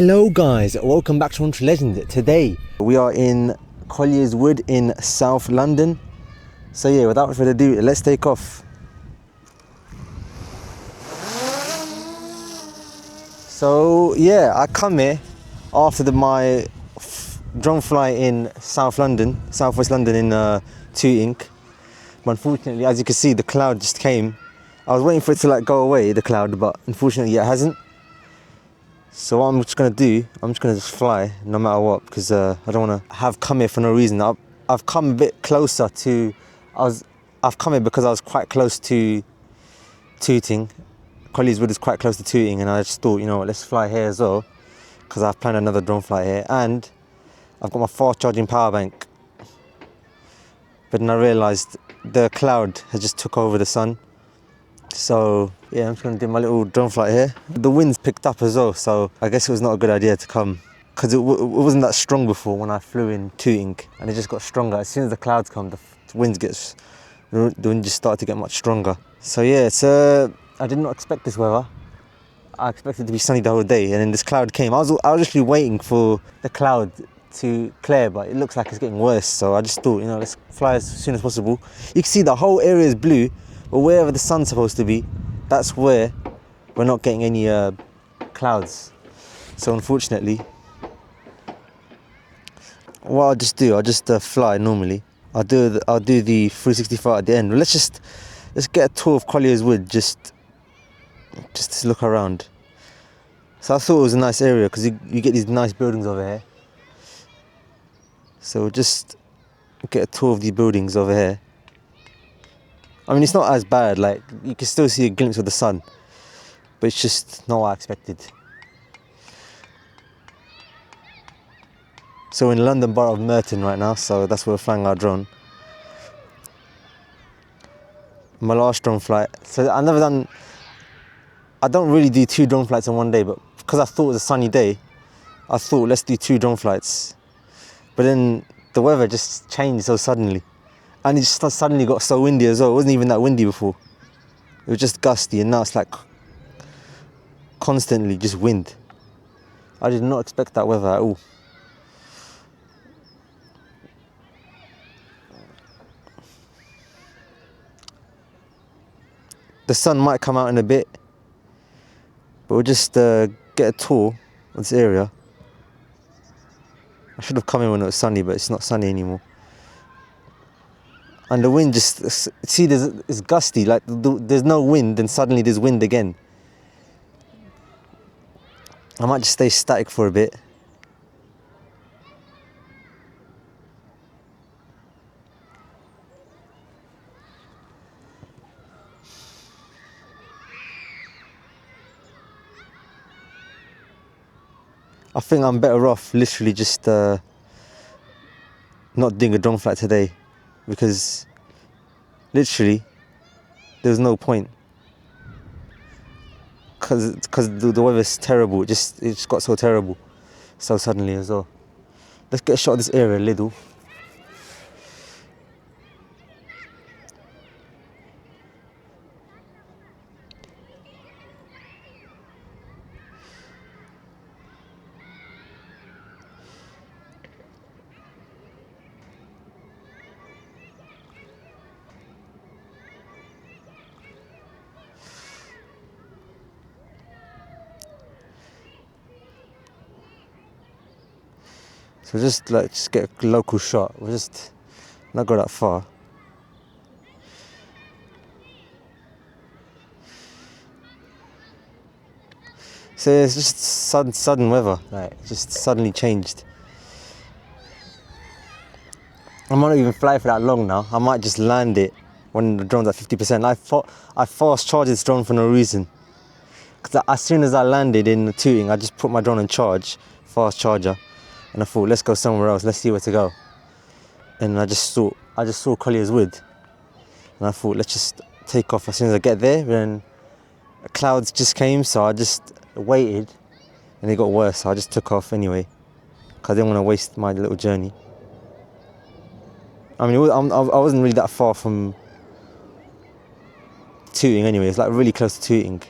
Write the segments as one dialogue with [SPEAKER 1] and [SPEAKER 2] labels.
[SPEAKER 1] Hello guys, welcome back to Country Legends. Today we are in Colliers Wood in South London. So yeah, without further ado, let's take off. So yeah, I come here after my drone fly in South London, Southwest London in Tooting. But unfortunately, as you can see, the cloud just came. I was waiting for it to like go away, the cloud, but unfortunately it hasn't. So what I'm just gonna do, I'm just gonna fly no matter what, because I don't wanna have come here for no reason. I've come a bit closer to, I've come here because I was quite close to Tooting. Colliers Wood is quite close to Tooting, and I just thought, you know what, let's fly here as well, because I've planned another drone flight here, and I've got my fast charging power bank. But then I realised the cloud has just took over the sun. So yeah, I'm just gonna do my little drone flight here. The wind's picked up as well, so I guess it was not a good idea to come, because it wasn't that strong before when I flew in Tooting, and it just got stronger. As soon as the clouds come, the wind just started to get much stronger. So yeah, I did not expect this weather. I expected it to be sunny the whole day, and then this cloud came. I was actually waiting for the cloud to clear, but it looks like it's getting worse. So I just thought, you know, let's fly as soon as possible. You can see the whole area is blue, but wherever the sun's supposed to be, that's where we're not getting any clouds. So unfortunately, what I'll just fly normally. I'll do the 365 at the end. Let's get a tour of Colliers Wood, just to look around. So I thought it was a nice area because you get these nice buildings over here. So we'll just get a tour of the buildings over here. I mean, it's not as bad, like you can still see a glimpse of the sun, but it's just not what I expected. So we're in London Borough of Merton right now, so that's where we're flying our drone. My last drone flight. So I don't really do 2 drone flights in one day, but because I thought it was a sunny day, I thought let's do 2 drone flights. But then the weather just changed so suddenly. And it just suddenly got so windy as well. It wasn't even that windy before. It was just gusty, and now it's like constantly just wind. I did not expect that weather at all. The sun might come out in a bit, but we'll just get a tour of this area. I should have come in when it was sunny, but it's not sunny anymore. And the wind it's gusty, like there's no wind, then suddenly there's wind again. I might just stay static for a bit. I think I'm better off literally just not doing a drone flight today, because literally there's no point, because the weather's terrible. It just got so terrible so suddenly as well. Let's get a shot of this area a little. So just get a local shot. We'll just not go that far. So it's just sudden weather, like just suddenly changed. I might not even fly for that long now. I might just land it when the drone's at 50%. I fast charged this drone for no reason. Because as soon as I landed in Tooting, I just put my drone on charge, fast charger. And I thought, let's go somewhere else, let's see where to go. And I just saw Colliers Wood. And I thought, let's just take off as soon as I get there. Then clouds just came, so I just waited, and it got worse, so I just took off anyway, because I didn't want to waste my little journey. I mean, I wasn't really that far from Tooting anyway. It's like really close to Tooting.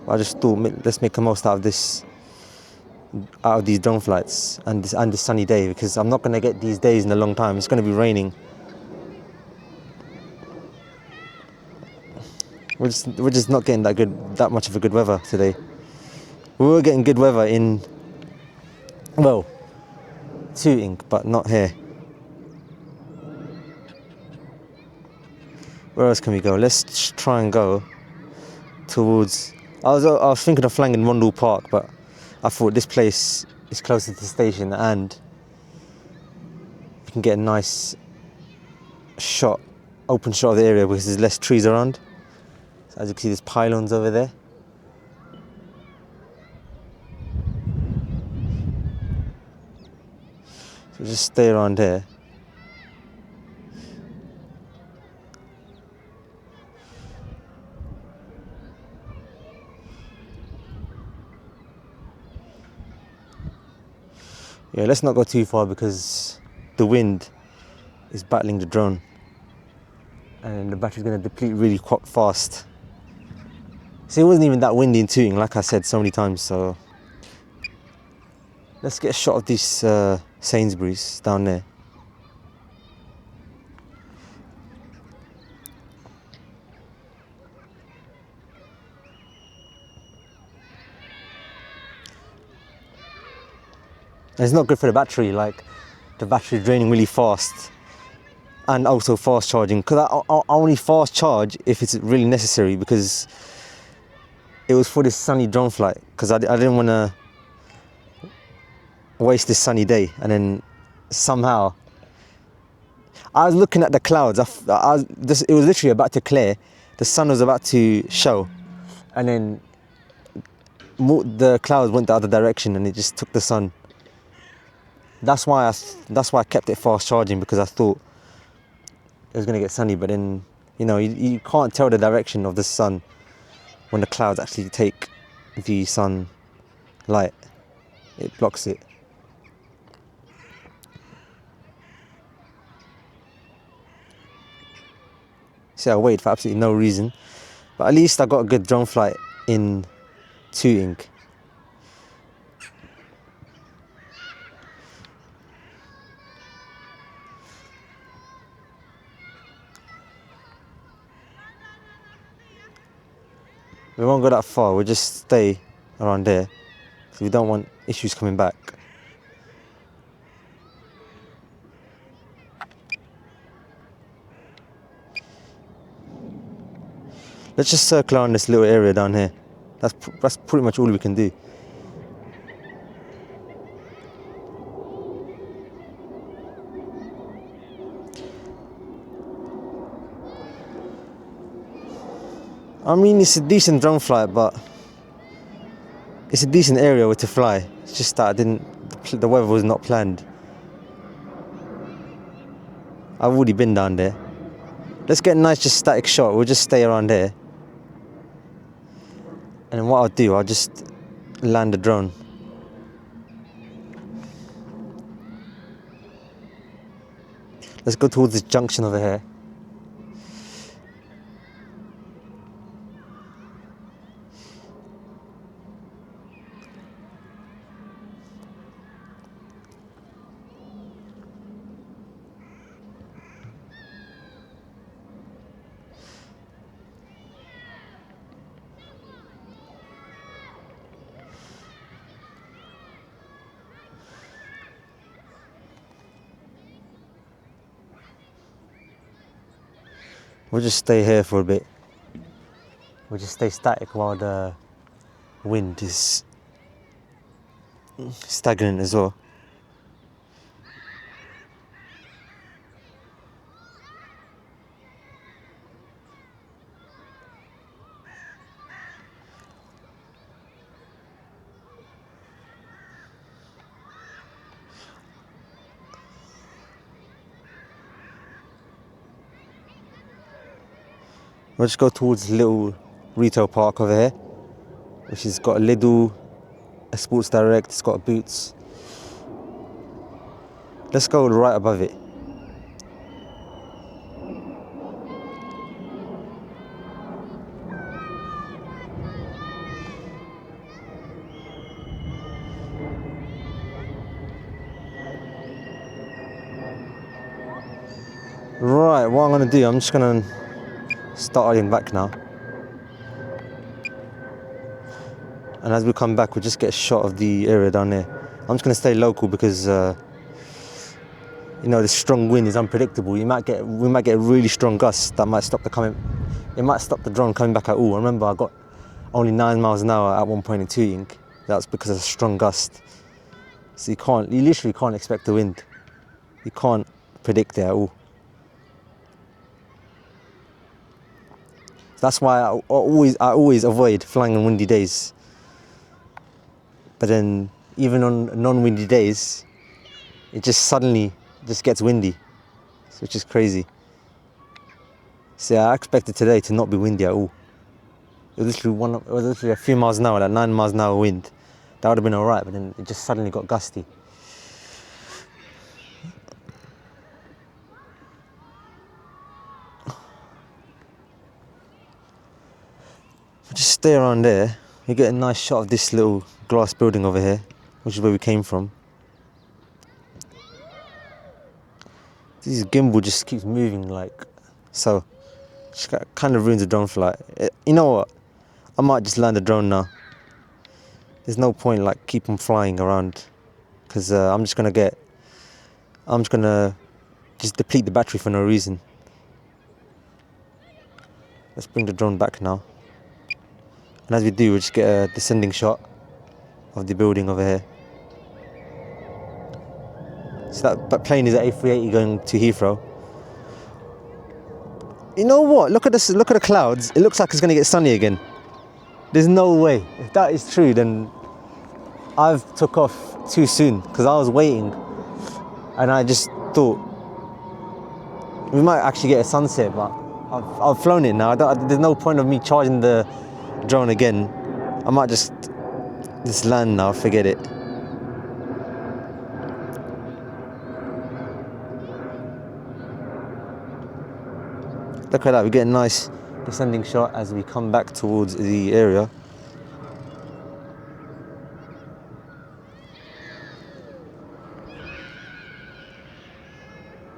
[SPEAKER 1] I just thought, let's make the most out of this, out of these drone flights and this sunny day, because I'm not going to get these days in a long time. It's going to be raining. We're just not getting that much of a good weather today. We were getting good weather in, well, Tooting, but not here. Where else can we go? Let's try and go towards. I was thinking of flying in Rondell Park, but I thought this place is closer to the station and we can get a nice shot, open shot of the area because there's less trees around. So as you can see, there's pylons over there. So just stay around here. Yeah, let's not go too far because the wind is battling the drone and the battery's going to deplete really quite fast. See, it wasn't even that windy in Tooting, like I said so many times, so let's get a shot of this Sainsbury's down there. And it's not good for the battery, like the battery is draining really fast and also fast charging, because I only fast charge if it's really necessary, because it was for this sunny drone flight, because I didn't want to waste this sunny day. And then somehow I was looking at the clouds. It was literally about to clear, the sun was about to show, and then the clouds went the other direction and it just took the sun. That's why I kept it fast charging, because I thought it was going to get sunny. But then, you know, you can't tell the direction of the sun when the clouds actually take the sun light. It blocks it. See, I waited for absolutely no reason, but at least I got a good drone flight in Tooting. We won't go that far, we'll just stay around there, because we don't want issues coming back. Let's just circle around this little area down here. That's pretty much all we can do. I mean, it's a decent drone flight, but it's a decent area where to fly. It's just that the weather was not planned. I've already been down there. Let's get a nice, just static shot. We'll just stay around here. And then what I'll do, I'll just land the drone. Let's go towards this junction over here. We'll just stay here for a bit. We'll just stay static while the wind is stagnant as well. We'll just go towards the little retail park over here, which has got a Lidl, a Sports Direct, it's got a Boots. Let's go right above it. Right, what I'm gonna do, I'm just gonna start heading back now. And as we come back, we'll just get a shot of the area down there. I'm just gonna stay local because you know, the strong wind is unpredictable. We might get a really strong gust that might stop it might stop the drone coming back at all. I remember I got only 9 miles an hour at one point in Tooting. That's because of a strong gust. So you literally can't expect the wind. You can't predict it at all. That's why I always avoid flying on windy days. But then even on non-windy days, it just suddenly gets windy, which is crazy. So I expected today to not be windy at all. It was literally a few miles an hour, like 9 miles an hour wind. That would have been alright, but then it just suddenly got gusty. Just stay around there. You get a nice shot of this little glass building over here, which is where we came from. This gimbal just keeps moving like so. Just kind of ruins the drone flight. You know what? I might just land the drone now. There's no point like keep on flying around, because I'm just gonna deplete the battery for no reason. Let's bring the drone back now. And as we do, we'll just get a descending shot of the building over here. So that plane is at A380 going to Heathrow. You know what? Look at this. Look at the clouds. It looks like it's going to get sunny again. There's no way. If that is true, then I've took off too soon, because I was waiting, and I just thought we might actually get a sunset. But I've flown it now. There's no point of me charging the drone again. I might just land now. Forget it. Look at that, we get a nice descending shot as we come back towards the area.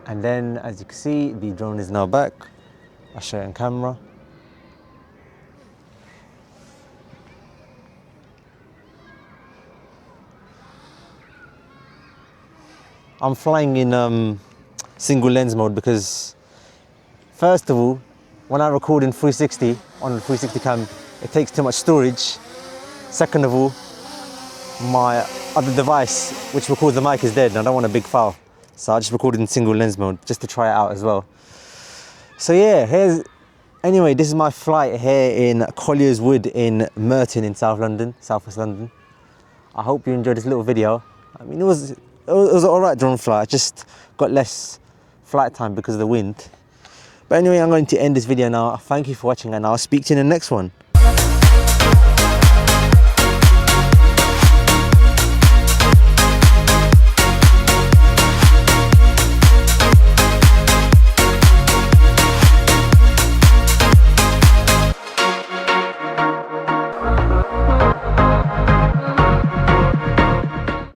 [SPEAKER 1] And then, as you can see, the drone is now back. I'll show it on camera. I'm flying in single lens mode because, first of all, when I record in 360 on the 360 cam, it takes too much storage. Second of all, my other device, which records the mic, is dead, and I don't want a big file. So I just recorded in single lens mode just to try it out as well. So yeah, anyway, this is my flight here in Colliers Wood in Merton in South West London. I hope you enjoyed this little video. I mean, it was an alright drone flight. I just got less flight time because of the wind. But anyway, I'm going to end this video now. Thank you for watching, and I'll speak to you in the next one.